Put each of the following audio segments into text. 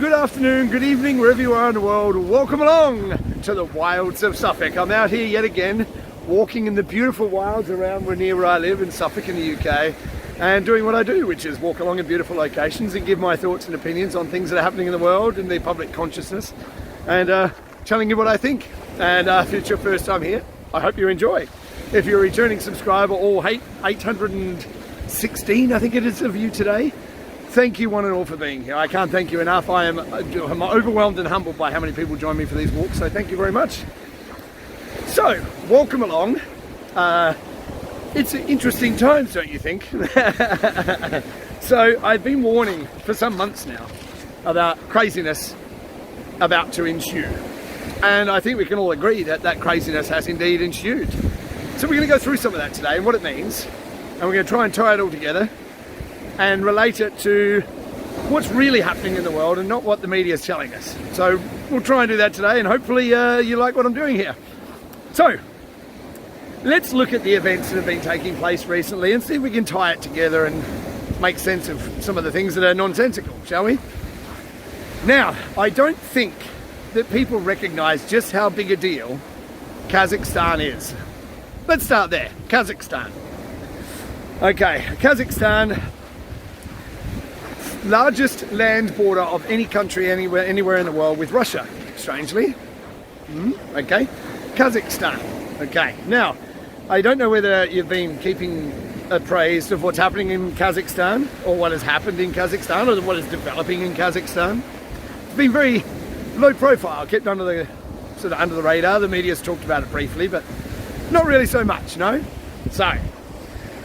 good afternoon, good evening, wherever you are in the world. Welcome along to the wilds of Suffolk. I'm out here yet again, walking in the beautiful wilds around near where I live in Suffolk in the UK, and doing what I do, which is walk along in beautiful locations and give my thoughts and opinions on things that are happening in the world, in the public consciousness, and telling you what I think. And if it's your first time here, I hope you enjoy. If you're a returning subscriber, or 816, I think it is, of you today, thank you one and all for being here. I can't thank you enough. I'm overwhelmed and humbled by how many people join me for these walks, so thank you very much. So, welcome along. It's interesting times, don't you think? So, I've been warning for some months now about craziness about to ensue. And I think we can all agree that that craziness has indeed ensued. So we're going to go through some of that today and what it means. And we're going to try and tie it all together and relate it to what's really happening in the world and not what the media is telling us. So we'll try and do that today, and hopefully you like what I'm doing here. So let's look at the events that have been taking place recently and see if we can tie it together and make sense of some of the things that are nonsensical, shall we? Now, I don't think that people recognize just how big a deal Kazakhstan is. Let's start there. Kazakhstan. Okay, Kazakhstan, largest land border of any country anywhere in the world with Russia, strangely. Okay, Kazakhstan. Okay, now, I don't know whether you've been keeping appraised of what's happening in Kazakhstan, or what has happened in Kazakhstan, or what is developing in Kazakhstan. It's been very low profile, kept under the radar. The media's talked about it briefly, but not really so much, no? So,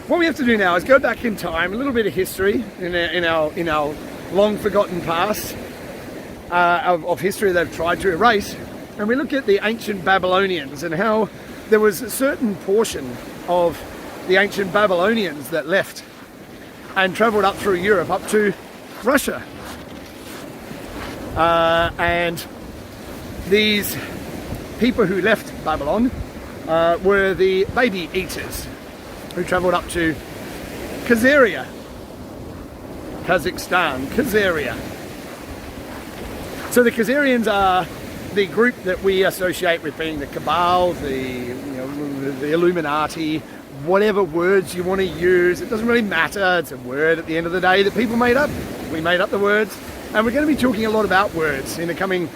what we have to do now is go back in time, a little bit of history in our long forgotten past of history they've tried to erase, and we look at the ancient Babylonians and how there was a certain portion of the ancient Babylonians that left and travelled up through Europe up to Russia. And these people who left Babylon were the baby eaters who travelled up to Kazakhstan. So the Khazarians are the group that we associate with being the cabal, the Illuminati, whatever words you want to use. It doesn't really matter. It's a word at the end of the day that people made up. We made up the words. And we're going to be talking a lot about words in the coming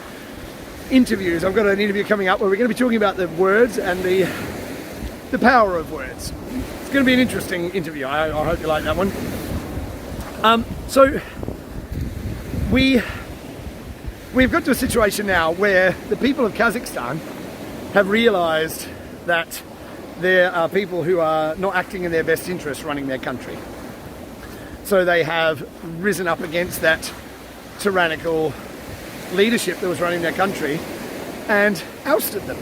interviews. I've got an interview coming up where we're going to be talking about the words and the power of words. It's going to be an interesting interview. I hope you like that one. So we've got to a situation now where the people of Kazakhstan have realized that there are people who are not acting in their best interest running their country. So they have risen up against that tyrannical leadership that was running their country and ousted them.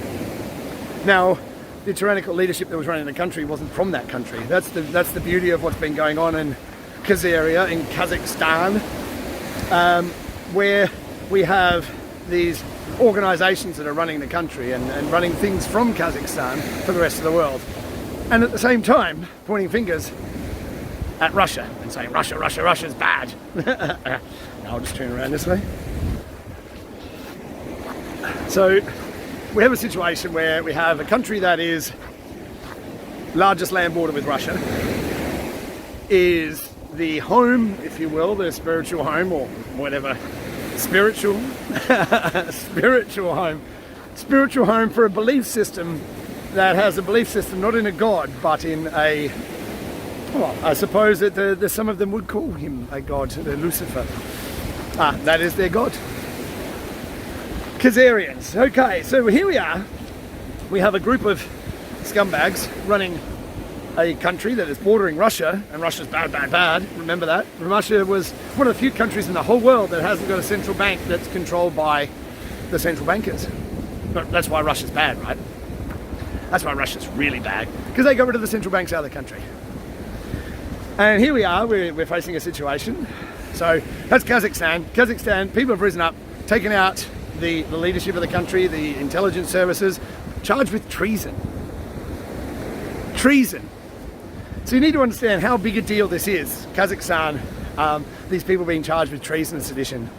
Now, the tyrannical leadership that was running the country wasn't from that country. That's the beauty of what's been going on in Kazakhstan, where we have these organizations that are running the country and running things from Kazakhstan for the rest of the world. And at the same time, pointing fingers at Russia and saying, Russia's bad. I'll just turn around this way. So we have a situation where we have a country that is largest land border with Russia, is the home, if you will, the spiritual home, or whatever, spiritual home for a belief system that has a belief system not in a god, but in a, well, I suppose that some of them would call him a god, Lucifer. That is their god. Khazarians. Okay, so here we are. We have a group of scumbags running a country that is bordering Russia, and Russia's bad. Remember that. Russia was one of the few countries in the whole world that hasn't got a central bank that's controlled by the central bankers. That's why Russia's bad, right? That's why Russia's really bad, because they got rid of the central banks out of the country. And here we are, we're facing a situation. So that's Kazakhstan. Kazakhstan, people have risen up, taken out the leadership of the country, the intelligence services, charged with treason. Treason. So you need to understand how big a deal this is. Kazakhstan, these people being charged with treason and sedition.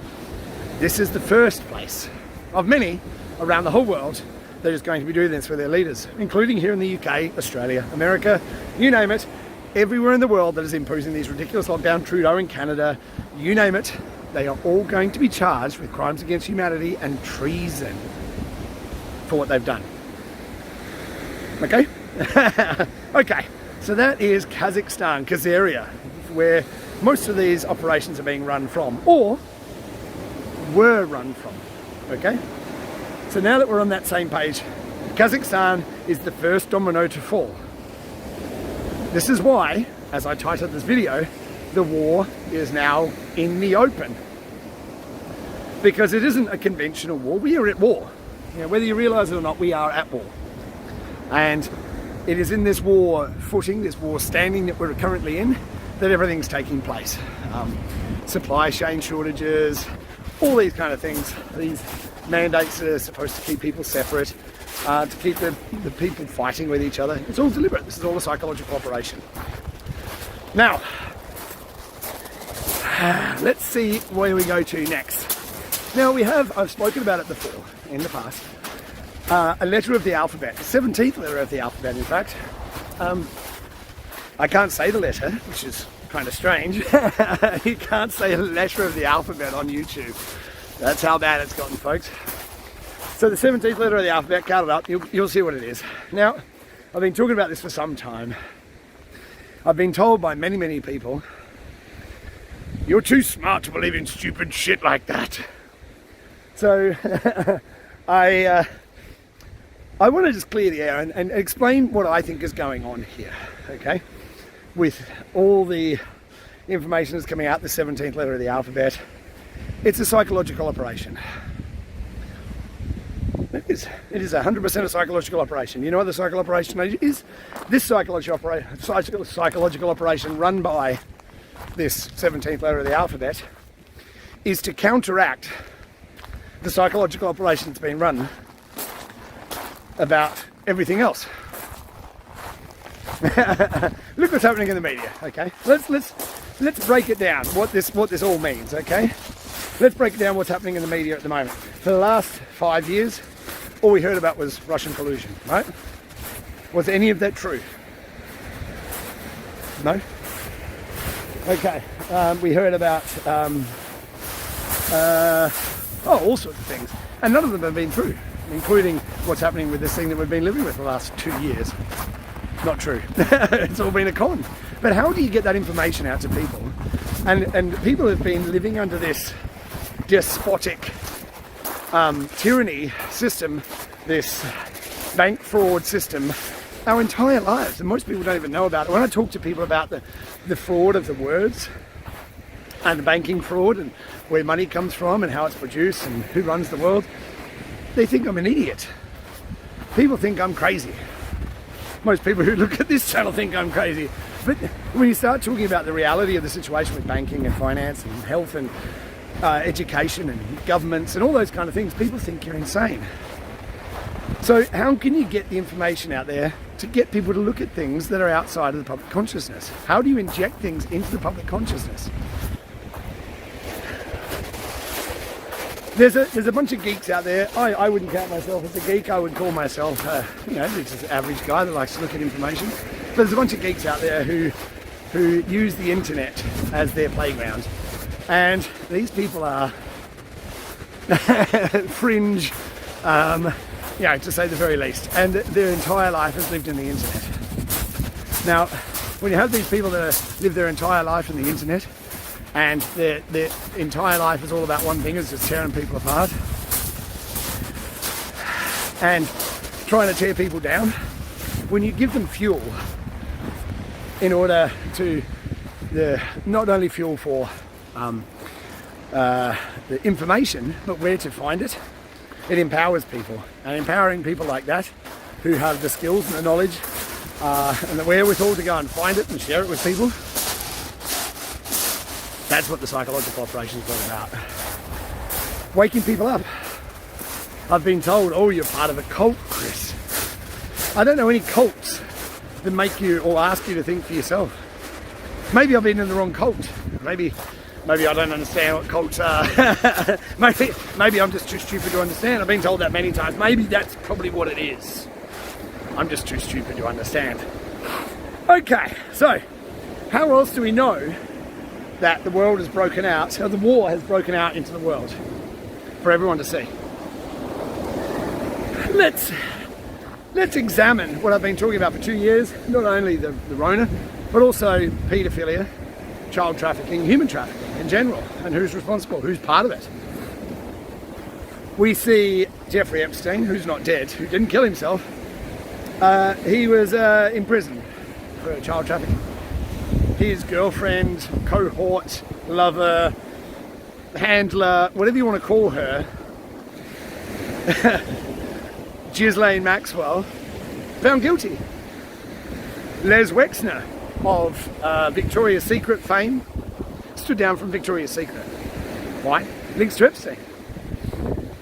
This is the first place of many around the whole world that is going to be doing this with their leaders, including here in the UK, Australia, America, you name it, everywhere in the world that is imposing these ridiculous lockdowns. Trudeau in Canada, you name it, they are all going to be charged with crimes against humanity and treason for what they've done. Okay? Okay, so that is Kazakhstan, Kazaria, where most of these operations are being run from, or were run from. Okay? So now that we're on that same page, Kazakhstan is the first domino to fall. This is why, as I titled this video, the war is now in the open. Because it isn't a conventional war, we are at war. You know, whether you realise it or not, we are at war. And it is in this war footing, this war standing that we're currently in, that everything's taking place. Supply chain shortages, all these kind of things, these mandates that are supposed to keep people separate, to keep the people fighting with each other. It's all deliberate. This is all a psychological operation. Now, let's see where we go to next. Now I've spoken about it before in the past, a letter of the alphabet, the 17th letter of the alphabet in fact. I can't say the letter, which is kind of strange. You can't say a letter of the alphabet on YouTube. That's how bad it's gotten, folks. So the 17th letter of the alphabet, count it up, you'll see what it is. Now, I've been talking about this for some time. I've been told by many, many people, you're too smart to believe in stupid shit like that. So I want to just clear the air and explain what I think is going on here, okay? With all the information that's coming out, the 17th letter of the alphabet, it's a psychological operation. It is 100% a psychological operation. You know what the psychological operation is? This psychological operation run by this 17th letter of the alphabet is to counteract the psychological operation that's been run about everything else. Look what's happening in the media, okay? Let's break it down, what this all means, okay? Let's break down what's happening in the media at the moment. For the last 5 years, all we heard about was Russian collusion, right? Was any of that true? No? Okay, we heard about all sorts of things, and none of them have been true, including what's happening with this thing that we've been living with for the last 2 years. Not true. It's all been a con. But how do you get that information out to people? And people have been living under this despotic tyranny system, this bank fraud system, our entire lives, and most people don't even know about it. When I talk to people about the fraud of the words and the banking fraud and where money comes from and how it's produced and who runs the world, they think I'm an idiot. People think I'm crazy. Most people who look at this channel think I'm crazy. But when you start talking about the reality of the situation with banking and finance and health and education and governments and all those kind of things, people think you're insane. So how can you get the information out there to get people to look at things that are outside of the public consciousness? How do you inject things into the public consciousness? There's a bunch of geeks out there. I wouldn't count myself as a geek. I would call myself, just an average guy that likes to look at information. But there's a bunch of geeks out there who use the internet as their playground. And these people are fringe, to say the very least. And their entire life is lived in the internet. Now, when you have these people that live their entire life in the internet, and their entire life is all about one thing, is just tearing people apart and trying to tear people down, when you give them fuel in order to not only fuel for the information, but where to find it, it empowers people. And empowering people like that, who have the skills and the knowledge and the wherewithal to go and find it and share it with people, that's what the psychological operation is all about. Waking people up. I've been told, oh, you're part of a cult, Chris. I don't know any cults that make you or ask you to think for yourself. Maybe I've been in the wrong cult. Maybe Maybe I don't understand what cults are. maybe I'm just too stupid to understand. I've been told that many times. Maybe that's probably what it is. I'm just too stupid to understand. Okay, so how else do we know that the world has broken out, how the war has broken out into the world for everyone to see? Let's examine what I've been talking about for 2 years, not only the Rona, but also paedophilia, child trafficking, human trafficking in general, and who's responsible, who's part of it. We see Jeffrey Epstein, who's not dead, who didn't kill himself. He was in prison for child trafficking. His girlfriend, cohort, lover, handler, whatever you want to call her, Ghislaine Maxwell, found guilty. Les Wexner of Victoria's Secret fame stood down from Victoria's Secret. Why? Links to Epstein.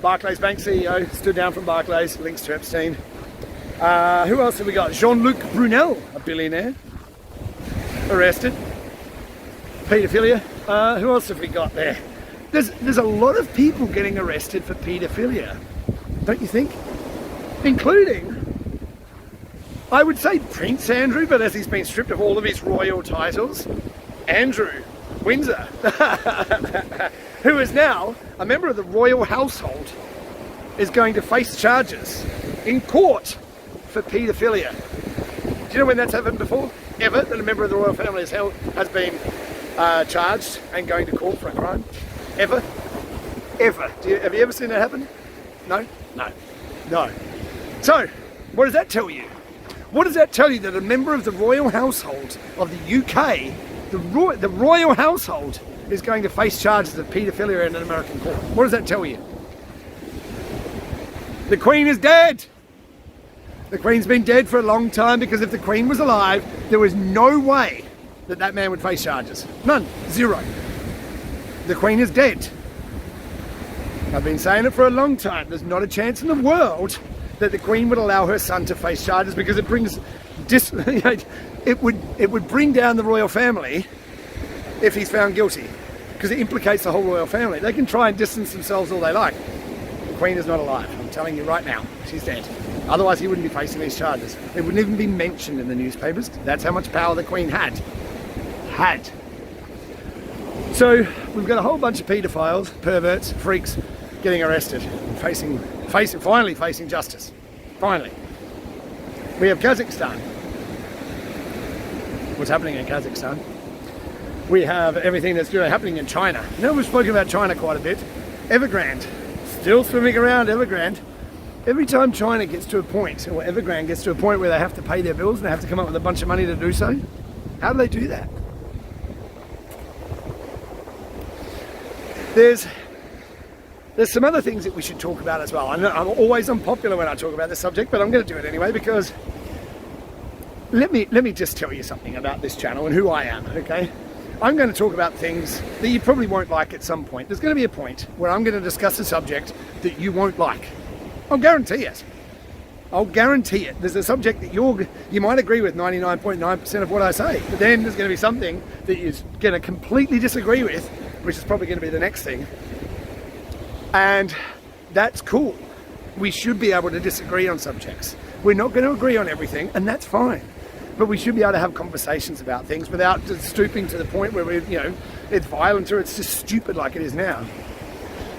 Barclays Bank CEO stood down from Barclays, links to Epstein. Who else have we got? Jean-Luc Brunel, a billionaire, arrested. Paedophilia. Who else have we got there? There's a lot of people getting arrested for paedophilia, don't you think? Including, I would say Prince Andrew, but as he's been stripped of all of his royal titles, Andrew Windsor, who is now a member of the royal household, is going to face charges in court for paedophilia. Do you know when that's happened before? Ever that a member of the royal family has been charged and going to court for a crime? Ever? Ever. Have you ever seen that happen? No? No. No. So, what does that tell you? What does that tell you? That a member of the royal household of the UK, the royal household, is going to face charges of paedophilia in an American court? What does that tell you? The Queen is dead! The Queen's been dead for a long time, because if the Queen was alive, there was no way that that man would face charges. None. Zero. The Queen is dead. I've been saying it for a long time. There's not a chance in the world that the Queen would allow her son to face charges, because it brings it would bring down the royal family if he's found guilty, because it implicates the whole royal family. They can try and distance themselves all they like. The Queen is not alive. I'm telling you right now, she's dead. Otherwise he wouldn't be facing these charges. It wouldn't even be mentioned in the newspapers. That's how much power the Queen had. So we've got a whole bunch of paedophiles, perverts, freaks getting arrested, finally facing justice. Finally. We have Kazakhstan. What's happening in Kazakhstan? We have everything that's happening in China. Now we've spoken about China quite a bit. Evergrande, still swimming around Evergrande. Every time China gets to a point, or Evergrande gets to a point where they have to pay their bills and they have to come up with a bunch of money to do so, how do they do that? There's some other things that we should talk about as well. I'm always unpopular when I talk about this subject, but I'm going to do it anyway, because let me just tell you something about this channel and who I am, okay? I'm going to talk about things that you probably won't like at some point. There's going to be a point where I'm going to discuss a subject that you won't like. I'll guarantee it. I'll guarantee it. There's a subject that you might agree with 99.9% of what I say, but then there's going to be something that you're going to completely disagree with, which is probably going to be the next thing. And that's cool. We should be able to disagree on subjects. We're not going to agree on everything, and that's fine. But we should be able to have conversations about things without just stooping to the point where it's violent or it's just stupid like it is now.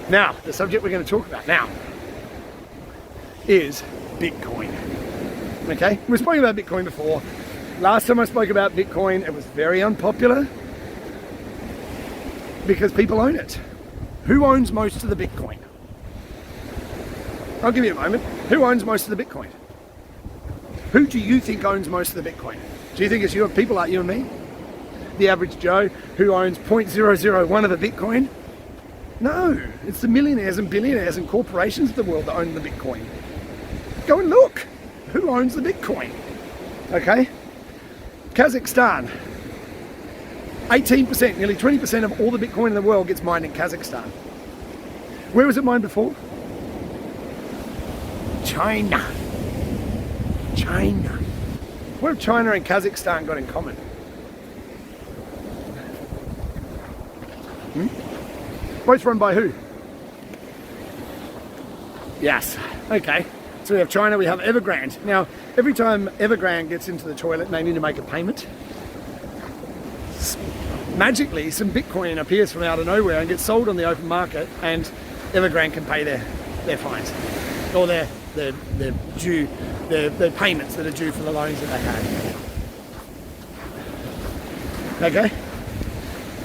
Now, the subject we're going to talk about now is Bitcoin. Okay? We've spoken about Bitcoin before. Last time I spoke about Bitcoin, it was very unpopular because people own it. Who owns most of the Bitcoin? I'll give you a moment. Who owns most of the Bitcoin? Who do you think owns most of the Bitcoin? Do you think it's people like you and me? The average Joe who owns 0.001 of a Bitcoin? No, it's the millionaires and billionaires and corporations of the world that own the Bitcoin. Go and look. Who owns the Bitcoin? Okay? Kazakhstan. 18%, nearly 20% of all the Bitcoin in the world gets mined in Kazakhstan. Where was it mined before? China. What have China and Kazakhstan got in common? Both run by who? Yes. Okay. So we have China, we have Evergrande. Now, every time Evergrande gets into the toilet, they need to make a payment. Magically, some Bitcoin appears from out of nowhere and gets sold on the open market, and Evergrande can pay their fines or their payments that are due for the loans that they had. Okay,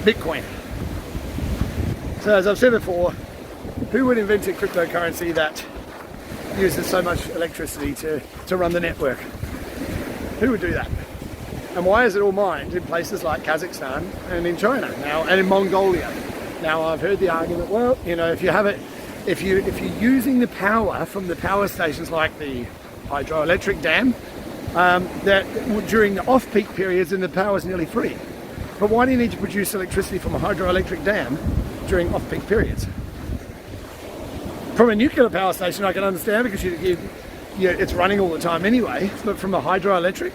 Bitcoin. So as I've said before, who would invent a cryptocurrency that uses so much electricity to run the network? Who would do that? And why is it all mined in places like Kazakhstan and in China now and in Mongolia? Now I've heard the argument, well, you know, if you're using the power from the power stations like the hydroelectric dam, that during the off-peak periods and the power is nearly free. But why do you need to produce electricity from a hydroelectric dam during off-peak periods? From a nuclear power station I can understand, because it's running all the time anyway, but from a hydroelectric?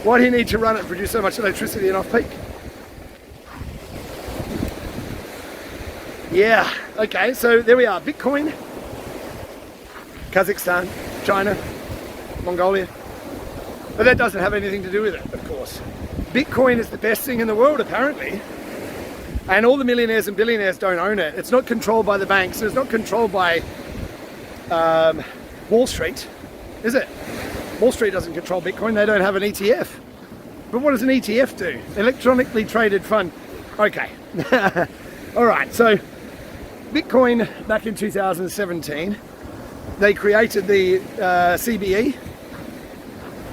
Why do you need to run it and produce so much electricity in off-peak? Yeah, okay, so there we are. Bitcoin, Kazakhstan, China, Mongolia. But that doesn't have anything to do with it, of course. Bitcoin is the best thing in the world, apparently. And all the millionaires and billionaires don't own it. It's not controlled by the banks. It's not controlled by Wall Street, is it? Wall Street doesn't control Bitcoin. They don't have an ETF. But what does an ETF do? Electronically traded fund. Okay. All right, so Bitcoin back in 2017, they created the CBE,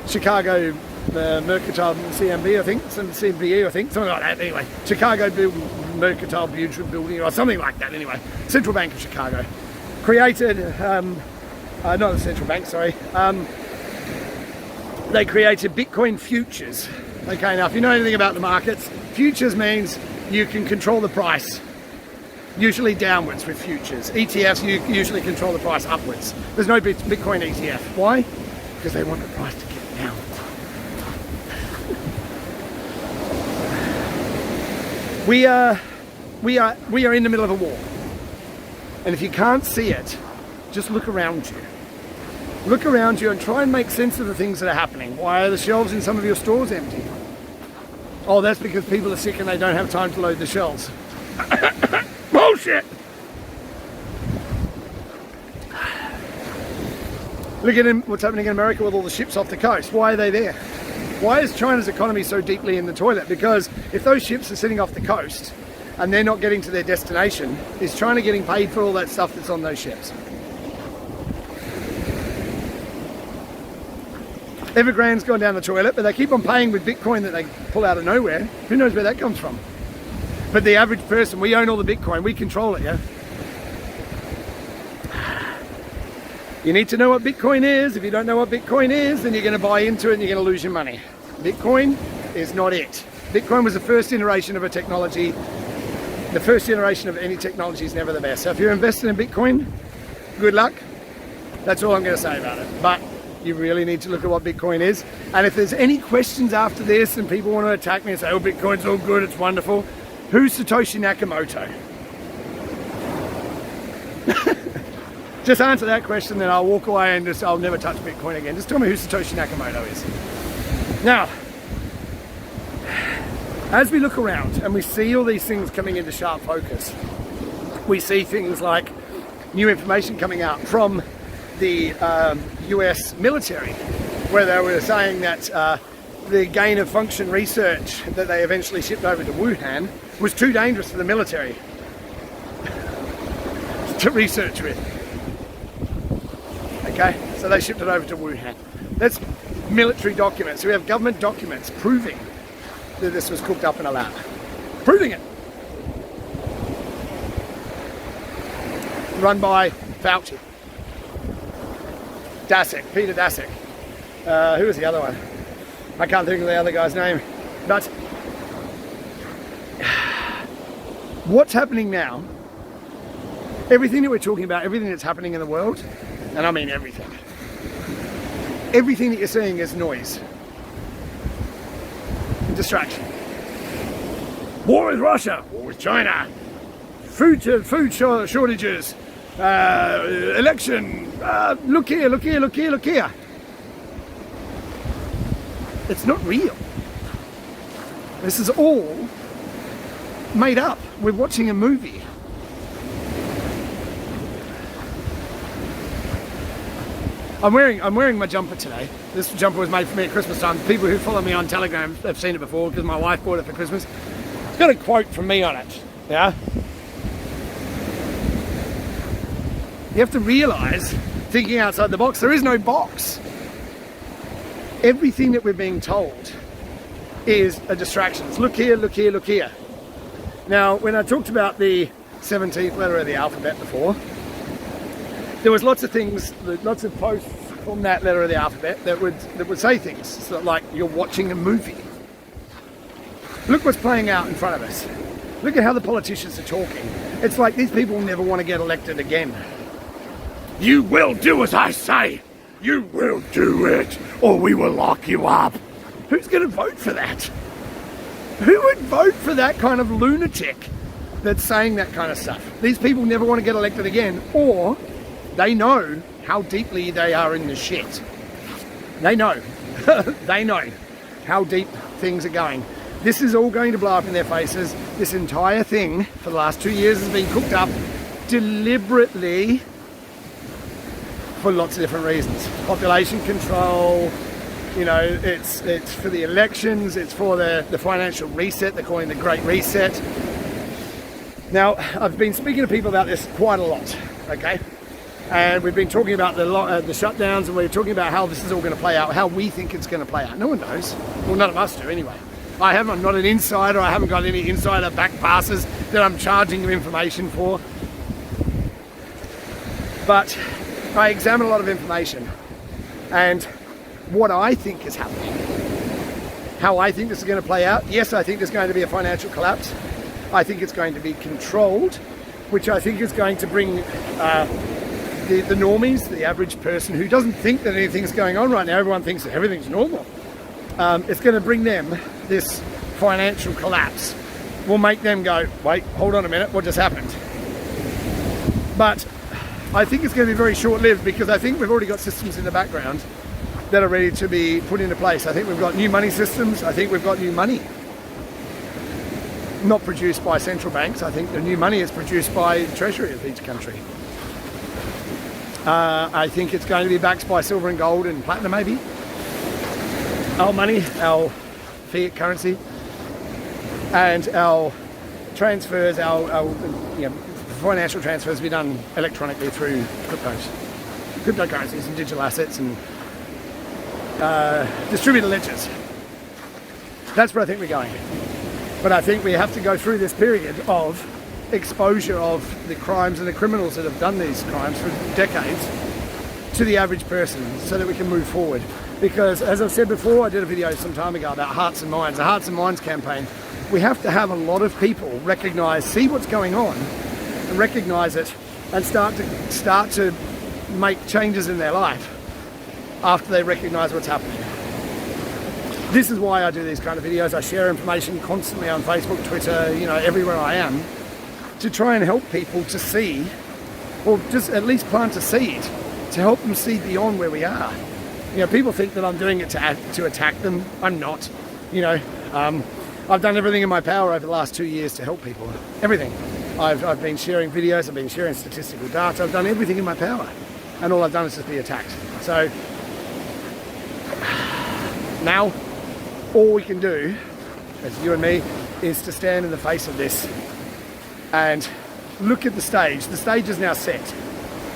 Chicago Mercantile CMB, I think, some CMBE, I think, something like that. Anyway, Chicago Mercantile Building, or something like that. Anyway, Central Bank of Chicago created, not the central bank, sorry. They created Bitcoin futures. Okay, now if you know anything about the markets, futures means you can control the price, usually downwards with futures. ETFs, you usually control the price upwards. There's no Bitcoin ETF. Why? Because they want the price to get down. We are in the middle of a war. And if you can't see it, just look around you. Look around you and try and make sense of the things that are happening. Why are the shelves in some of your stores empty? Oh, that's because people are sick and they don't have time to load the shelves. Bullshit! Look at what's happening in America with all the ships off the coast. Why are they there? Why is China's economy so deeply in the toilet? Because if those ships are sitting off the coast and they're not getting to their destination, is China getting paid for all that stuff that's on those ships? Evergrande's gone down the toilet, but they keep on paying with Bitcoin that they pull out of nowhere. Who knows where that comes from? But the average person, we own all the Bitcoin, we control it, yeah? You need to know what Bitcoin is. If you don't know what Bitcoin is, then you're going to buy into it and you're going to lose your money. Bitcoin is not it. Bitcoin was the first iteration of a technology. The first generation of any technology is never the best. So if you're investing in Bitcoin, good luck. That's all I'm going to say about it. But you really need to look at what Bitcoin is. And if there's any questions after this and people want to attack me and say, oh, Bitcoin's all good, it's wonderful. Who's Satoshi Nakamoto? Just answer that question, then I'll walk away and I'll never touch Bitcoin again. Just tell me who Satoshi Nakamoto is. Now, as we look around and we see all these things coming into sharp focus, we see things like new information coming out from the US military, where they were saying that the gain of function research that they eventually shipped over to Wuhan was too dangerous for the military to research with. Okay, so they shipped it over to Wuhan. That's military documents. So we have government documents proving that this was cooked up in a lab. Proving it. Run by Fauci. Daszak, Peter Daszak. Who was the other one? I can't think of the other guy's name. But what's happening now, everything that we're talking about, everything that's happening in the world, and I mean everything. Everything that you're seeing is noise. Distraction. War with Russia, war with China, food shortages, election, look here, look here, look here, look here. It's not real. This is all made up. We're watching a movie. I'm wearing my jumper today. This jumper was made for me at Christmas time. People who follow me on Telegram have seen it before because my wife bought it for Christmas. It's got a quote from me on it. Yeah. You have to realise, thinking outside the box, there is no box. Everything that we're being told is a distraction. It's look here, look here, look here. Now, when I talked about the 17th letter of the alphabet before, there was lots of things, lots of posts from that letter of the alphabet that would say things so like you're watching a movie. Look what's playing out in front of us. Look at how the politicians are talking. It's like these people never want to get elected again. You will do as I say. You will do it, or we will lock you up. Who's going to vote for that? Who would vote for that kind of lunatic that's saying that kind of stuff? These people never want to get elected again, or they know how deeply they are in the shit. They know. They know how deep things are going. This is all going to blow up in their faces. This entire thing for the last 2 years has been cooked up deliberately for lots of different reasons. Population control, you know, it's for the elections, it's for the financial reset, they're calling the Great Reset. Now, I've been speaking to people about this quite a lot, okay? And we've been talking about the shutdowns, and we're talking about how this is all going to play out, how we think it's going to play out. No one knows. Well, none of us do anyway. I'm not an insider. I haven't got any insider back passes that I'm charging you information for. But I examine a lot of information, and what I think is happening, how I think this is going to play out. Yes, I think there's going to be a financial collapse. I think it's going to be controlled, which I think is going to bring the normies, the average person who doesn't think that anything's going on right now, everyone thinks that everything's normal. It's going to bring them this financial collapse. Will make them go, wait, hold on a minute, what just happened? But I think it's going to be very short-lived, because I think we've already got systems in the background that are ready to be put into place. I think we've got new money systems. I think we've got new money. Not produced by central banks. I think the new money is produced by the treasury of each country. I think it's going to be backed by silver and gold and platinum, maybe. Our money, our fiat currency, and our transfers, our financial transfers be done electronically through cryptocurrencies and digital assets and distributed ledgers. That's where I think we're going. But I think we have to go through this period of exposure of the crimes and the criminals that have done these crimes for decades to the average person, so that we can move forward. Because as I've said before, I did a video some time ago about Hearts and Minds, the Hearts and Minds campaign. We have to have a lot of people recognise, see what's going on, and recognise it, and start to make changes in their life after they recognise what's happening. This is why I do these kind of videos. I share information constantly on Facebook, Twitter, you know, everywhere I am, to try and help people to see, or just at least plant a seed, to help them see beyond where we are. You know, people think that I'm doing it to attack them. I'm not. You know, I've done everything in my power over the last 2 years to help people. Everything. I've been sharing videos, I've been sharing statistical data, I've done everything in my power. And all I've done is just be attacked. So, now, all we can do, as you and me, is to stand in the face of this and look at the stage. The stage is now set.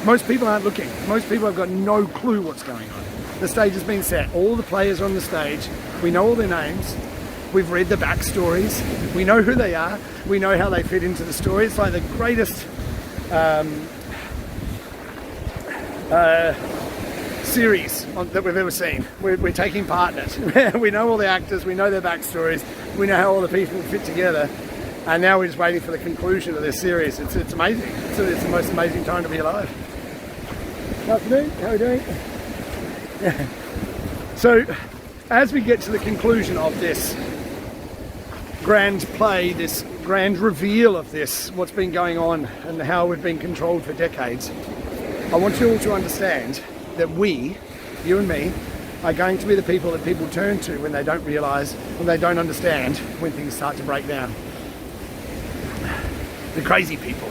Most people aren't looking. Most people have got no clue what's going on. The stage has been set. All the players are on the stage. We know all their names. We've read the backstories. We know who they are. We know how they fit into the story. It's like the greatest series that we've ever seen. We're taking part in it. We know all the actors. We know their backstories. We know how all the people fit together. And now we're just waiting for the conclusion of this series. It's amazing. It's the most amazing time to be alive. Good afternoon. How are we doing? So, as we get to the conclusion of this grand play, this grand reveal of this, what's been going on and how we've been controlled for decades, I want you all to understand that we, you and me, are going to be the people that people turn to when they don't realise, when they don't understand, when things start to break down. The crazy people,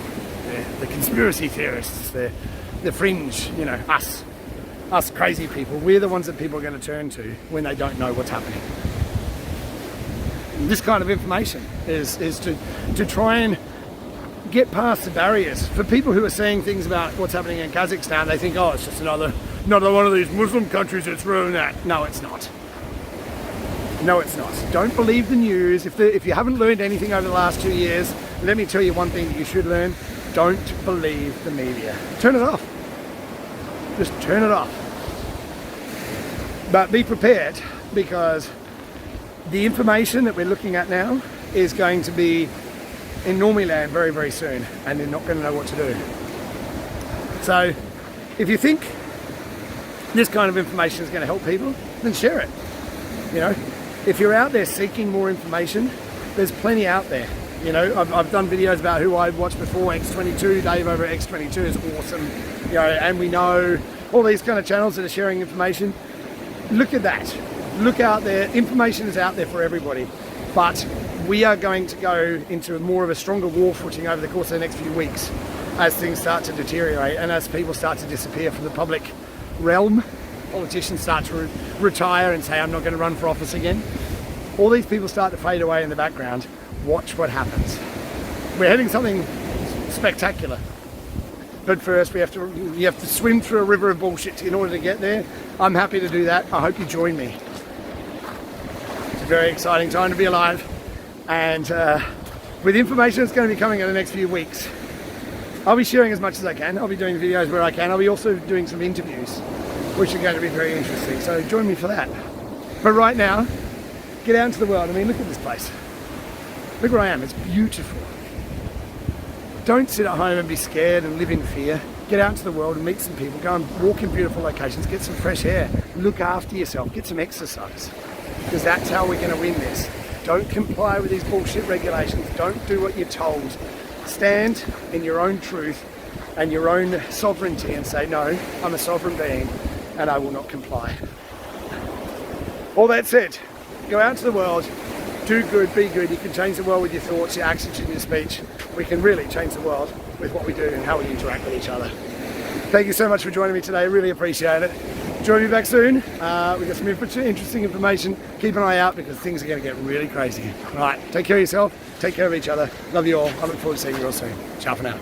the conspiracy theorists, the fringe, you know, us crazy people, we're the ones that people are going to turn to when they don't know what's happening. This kind of information is to try and get past the barriers. For people who are saying things about what's happening in Kazakhstan, they think, oh, it's just another one of these Muslim countries that's ruining that. No, it's not. No, it's not. Don't believe the news. If you haven't learned anything over the last 2 years, let me tell you one thing that you should learn. Don't believe the media. Turn it off. Just turn it off. But be prepared, because the information that we're looking at now is going to be in normie land very, very soon, and they're not going to know what to do. So if you think this kind of information is going to help people, then share it. You know, if you're out there seeking more information, there's plenty out there. You know, I've done videos about who I watched before, X22, Dave over at X22 is awesome. You know, and we know all these kind of channels that are sharing information. Look at that. Look out there. Information is out there for everybody. But we are going to go into more of a stronger war footing over the course of the next few weeks as things start to deteriorate and as people start to disappear from the public realm. Politicians start to retire and say, I'm not going to run for office again. All these people start to fade away in the background. Watch what happens. We're heading something spectacular. But first you have to swim through a river of bullshit in order to get there. I'm happy to do that. I hope you join me. It's a very exciting time to be alive. And with information that's going to be coming in the next few weeks, I'll be sharing as much as I can. I'll be doing videos where I can. I'll be also doing some interviews, which are going to be very interesting. So join me for that. But right now, get out into the world. I mean, look at this place. Look where I am. It's beautiful. Don't sit at home and be scared and live in fear. Get out into the world and meet some people. Go and walk in beautiful locations. Get some fresh air. Look after yourself. Get some exercise. Because that's how we're going to win this. Don't comply with these bullshit regulations. Don't do what you're told. Stand in your own truth and your own sovereignty and say, no, I'm a sovereign being and I will not comply. All that said, go out to the world, do good, be good. You can change the world with your thoughts, your actions and your speech. We can really change the world with what we do and how we interact with each other. Thank you so much for joining me today. I really appreciate it. Join me back soon. We've got some interesting information. Keep an eye out because things are going to get really crazy. All right, take care of yourself. Take care of each other. Love you all. I look forward to seeing you all soon. Ciao for now.